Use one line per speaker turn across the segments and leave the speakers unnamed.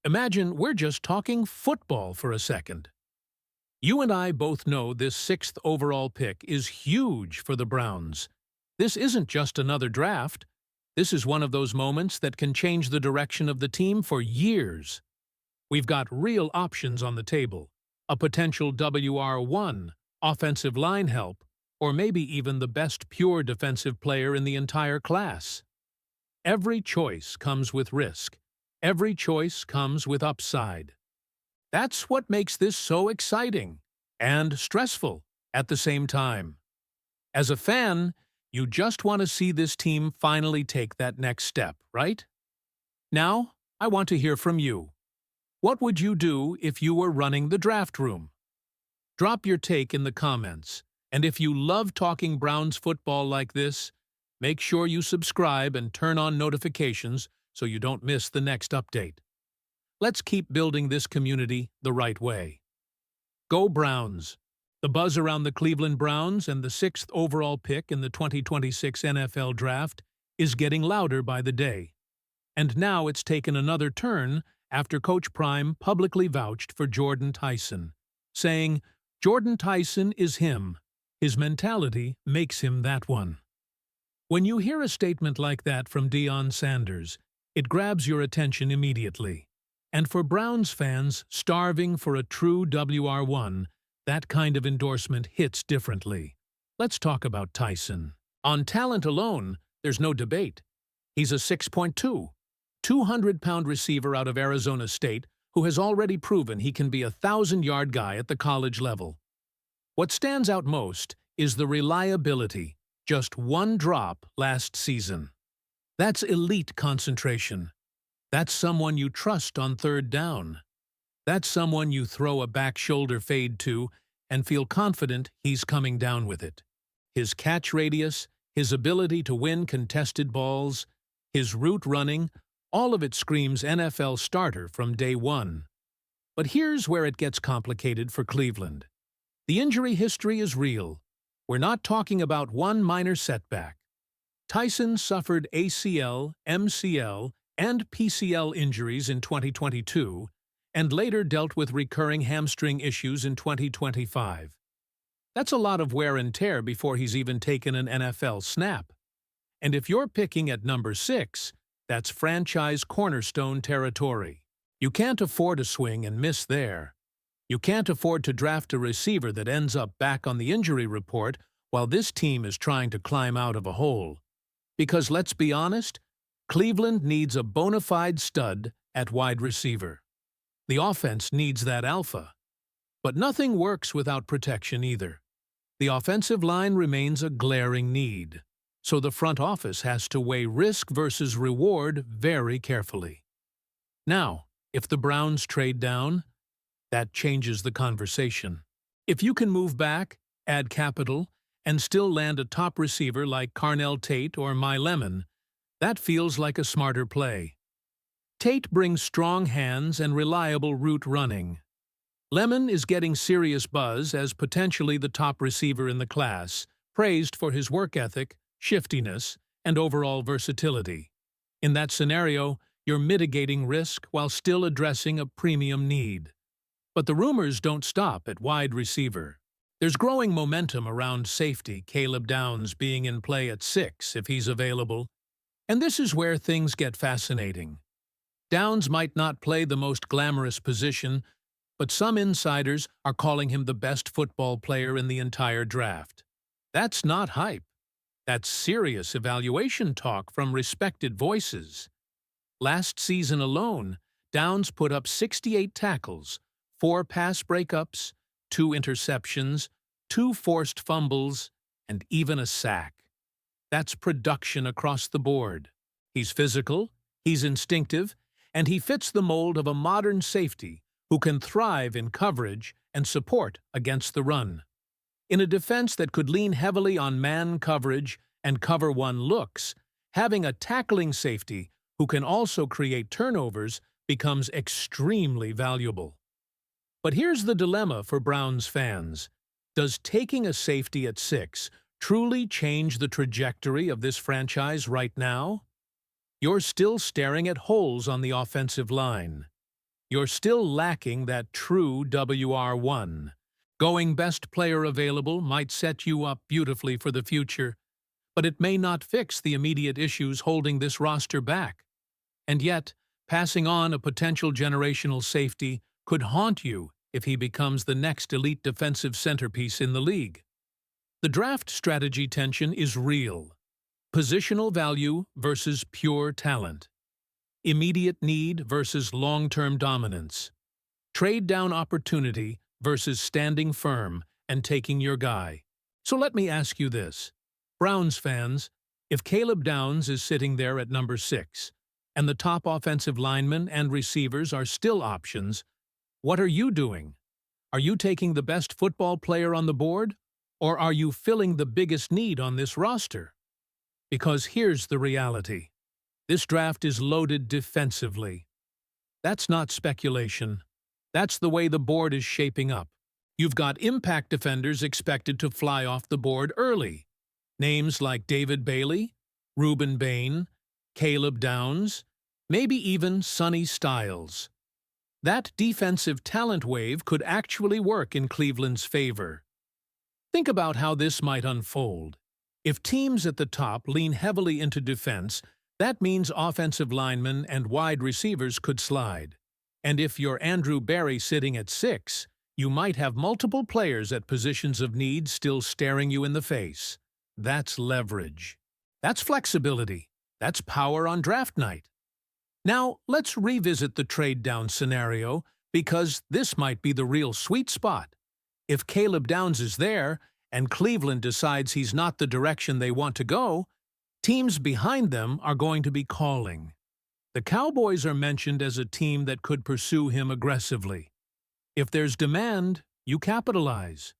Imagine we're just talking football for a second. You and I both know this sixth overall pick is huge for the Browns. This isn't just another draft. This is one of those moments that can change the direction of the team for years. We've got real options on the table. A potential WR1, offensive line help, or maybe even the best pure defensive player in the entire class. Every choice comes with risk. Every choice comes with upside. That's what makes this so exciting and stressful at the same time. As a fan, you just want to see this team finally take that next step, right? Now, I want to hear from you. What would you do if you were running the draft room? Drop your take in the comments, and if you love talking Browns football like this, make sure you subscribe and turn on notifications so you don't miss the next update. Let's keep building this community the right way. Go Browns! The buzz around the Cleveland Browns and the sixth overall pick in the 2026 NFL Draft is getting louder by the day. And now it's taken another turn after Coach Prime publicly vouched for Jordan Tyson, saying, "Jordan Tyson is him. His mentality makes him that one." When you hear a statement like that from Deion Sanders, it grabs your attention immediately. And for Browns fans starving for a true WR1, that kind of endorsement hits differently. Let's talk about Tyson. On talent alone, there's no debate. He's a 6.2, 200-pound receiver out of Arizona State who has already proven he can be a 1,000-yard guy at the college level. What stands out most is the reliability. Just one drop last season. That's elite concentration. That's someone you trust on third down. That's someone you throw a back shoulder fade to and feel confident he's coming down with it. His catch radius, his ability to win contested balls, his route running, all of it screams NFL starter from day one. But here's where it gets complicated for Cleveland. The injury history is real. We're not talking about one minor setback. Tyson suffered ACL, MCL, and PCL injuries in 2022, and later dealt with recurring hamstring issues in 2025. That's a lot of wear and tear before he's even taken an NFL snap. And if you're picking at number 6, that's franchise cornerstone territory. You can't afford a swing and miss there. You can't afford to draft a receiver that ends up back on the injury report while this team is trying to climb out of a hole. Because let's be honest, Cleveland needs a bona fide stud at wide receiver. The offense needs that alpha. But nothing works without protection either. The offensive line remains a glaring need, so the front office has to weigh risk versus reward very carefully. Now, if the Browns trade down, that changes the conversation. If you can move back, add capital, and still land a top receiver like Carnell Tate or My Lemon, that feels like a smarter play. Tate brings strong hands and reliable route running. Lemon is getting serious buzz as potentially the top receiver in the class, praised for his work ethic, shiftiness, and overall versatility. In that scenario, you're mitigating risk while still addressing a premium need. But the rumors don't stop at wide receiver. There's growing momentum around safety, Caleb Downs being in play at 6 if he's available. And this is where things get fascinating. Downs might not play the most glamorous position, but some insiders are calling him the best football player in the entire draft. That's not hype. That's serious evaluation talk from respected voices. Last season alone, Downs put up 68 tackles, 4 pass breakups, 2 interceptions, 2 forced fumbles, and even a sack. That's production across the board. He's physical, he's instinctive, and he fits the mold of a modern safety who can thrive in coverage and support against the run. In a defense that could lean heavily on man coverage and cover one looks, having a tackling safety who can also create turnovers becomes extremely valuable. But here's the dilemma for Browns fans. Does taking a safety at 6 truly change the trajectory of this franchise right now? You're still staring at holes on the offensive line. you're still lacking that true WR1. Going best player available might set you up beautifully for the future, but it may not fix the immediate issues holding this roster back. And yet, passing on a potential generational safety could haunt you if he becomes the next elite defensive centerpiece in the league. The draft strategy tension is real. Positional value versus pure talent. Immediate need versus long-term dominance. Trade-down opportunity versus standing firm and taking your guy. So let me ask you this. Browns fans, if Caleb Downs is sitting there at number 6, and the top offensive linemen and receivers are still options, what are you doing? Are you taking the best football player on the board? Or are you filling the biggest need on this roster? Because here's the reality. This draft is loaded defensively. That's not speculation. That's the way the board is shaping up. You've got impact defenders expected to fly off the board early. Names like David Bailey, Reuben Bain, Caleb Downs, maybe even Sonny Styles. That defensive talent wave could actually work in Cleveland's favor. Think about how this might unfold. If teams at the top lean heavily into defense, that means offensive linemen and wide receivers could slide. And if you're Andrew Berry sitting at 6, you might have multiple players at positions of need still staring you in the face. That's leverage. That's flexibility. That's power on draft night. Now, let's revisit the trade-down scenario, because this might be the real sweet spot. If Caleb Downs is there, and Cleveland decides he's not the direction they want to go, teams behind them are going to be calling. The Cowboys are mentioned as a team that could pursue him aggressively. If there's demand, you capitalize.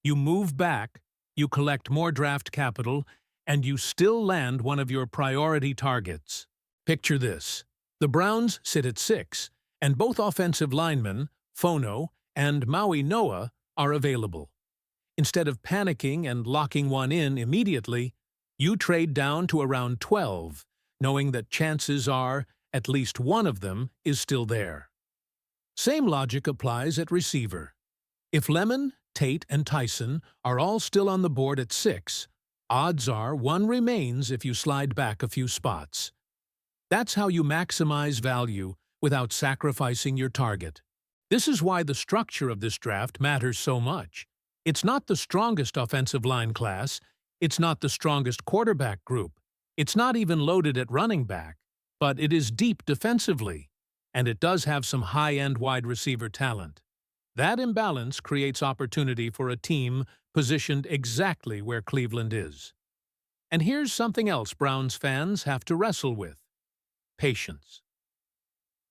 You move back, you collect more draft capital, and you still land one of your priority targets. Picture this. The Browns sit at 6, and both offensive linemen, Fono and Maui Noah, are available. Instead of panicking and locking one in immediately, you trade down to around 12, knowing that chances are at least one of them is still there. Same logic applies at receiver. If Lemon, Tate, and Tyson are all still on the board at 6, odds are one remains if you slide back a few spots. That's how you maximize value without sacrificing your target. This is why the structure of this draft matters so much. It's not the strongest offensive line class, it's not the strongest quarterback group, it's not even loaded at running back, but it is deep defensively, and it does have some high-end wide receiver talent. That imbalance creates opportunity for a team positioned exactly where Cleveland is. And here's something else Browns fans have to wrestle with: patience.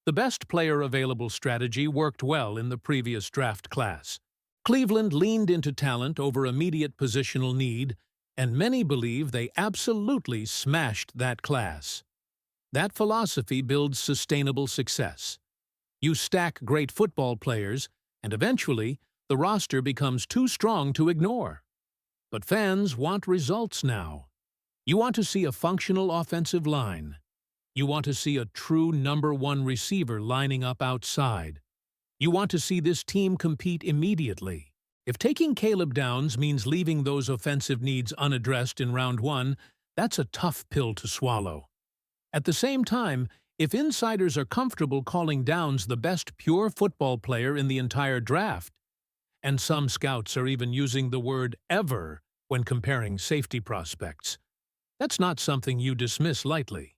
The best player available strategy worked well in the previous draft class. Cleveland leaned into talent over immediate positional need, and many believe they absolutely smashed that class. That philosophy builds sustainable success. You stack great football players, and eventually, the roster becomes too strong to ignore. But fans want results now. You want to see a functional offensive line. You want to see a true number 1 receiver lining up outside. You want to see this team compete immediately. If taking Caleb Downs means leaving those offensive needs unaddressed in round 1, that's a tough pill to swallow. At the same time, if insiders are comfortable calling Downs the best pure football player in the entire draft, and some scouts are even using the word ever when comparing safety prospects, that's not something you dismiss lightly.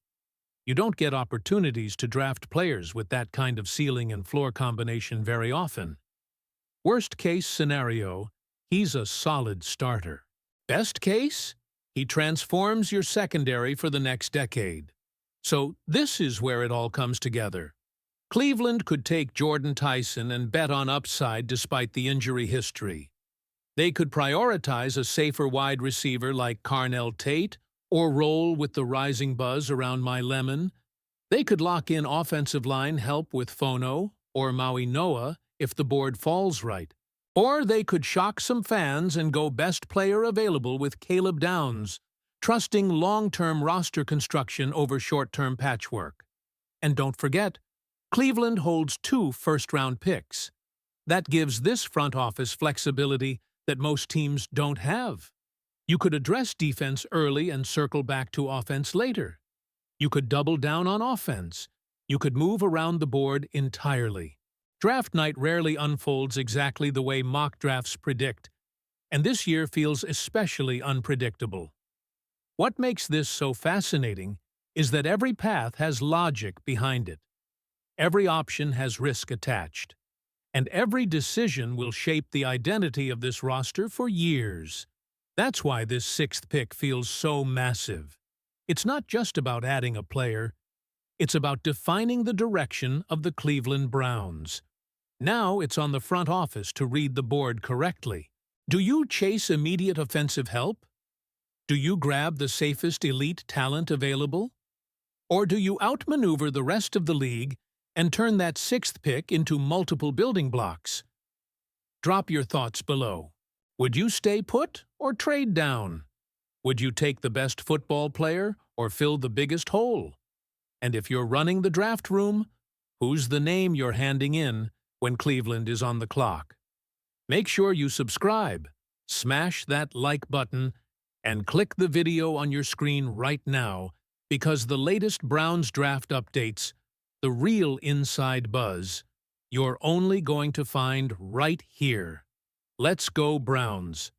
You don't get opportunities to draft players with that kind of ceiling and floor combination very often. Worst case scenario, he's a solid starter. Best case, he transforms your secondary for the next decade. So this is where it all comes together. Cleveland could take Jordan Tyson and bet on upside despite the injury history. They could prioritize a safer wide receiver like Carnell Tate, or roll with the rising buzz around My Lemon. They could lock in offensive line help with Fono or Maui Noah if the board falls right. Or they could shock some fans and go best player available with Caleb Downs, trusting long-term roster construction over short-term patchwork. And don't forget, Cleveland holds 2 first-round picks. That gives this front office flexibility that most teams don't have. You could address defense early and circle back to offense later. You could double down on offense. You could move around the board entirely. Draft night rarely unfolds exactly the way mock drafts predict, and this year feels especially unpredictable. What makes this so fascinating is that every path has logic behind it. Every option has risk attached, and every decision will shape the identity of this roster for years. That's why this 6th pick feels so massive. It's not just about adding a player, it's about defining the direction of the Cleveland Browns. Now it's on the front office to read the board correctly. Do you chase immediate offensive help? Do you grab the safest elite talent available? Or do you outmaneuver the rest of the league and turn that 6th pick into multiple building blocks? Drop your thoughts below. Would you stay put or trade down? Would you take the best football player or fill the biggest hole? And if you're running the draft room, who's the name you're handing in when Cleveland is on the clock? Make sure you subscribe, smash that like button, and click the video on your screen right now, because the latest Browns draft updates, the real inside buzz, you're only going to find right here. Let's go Browns!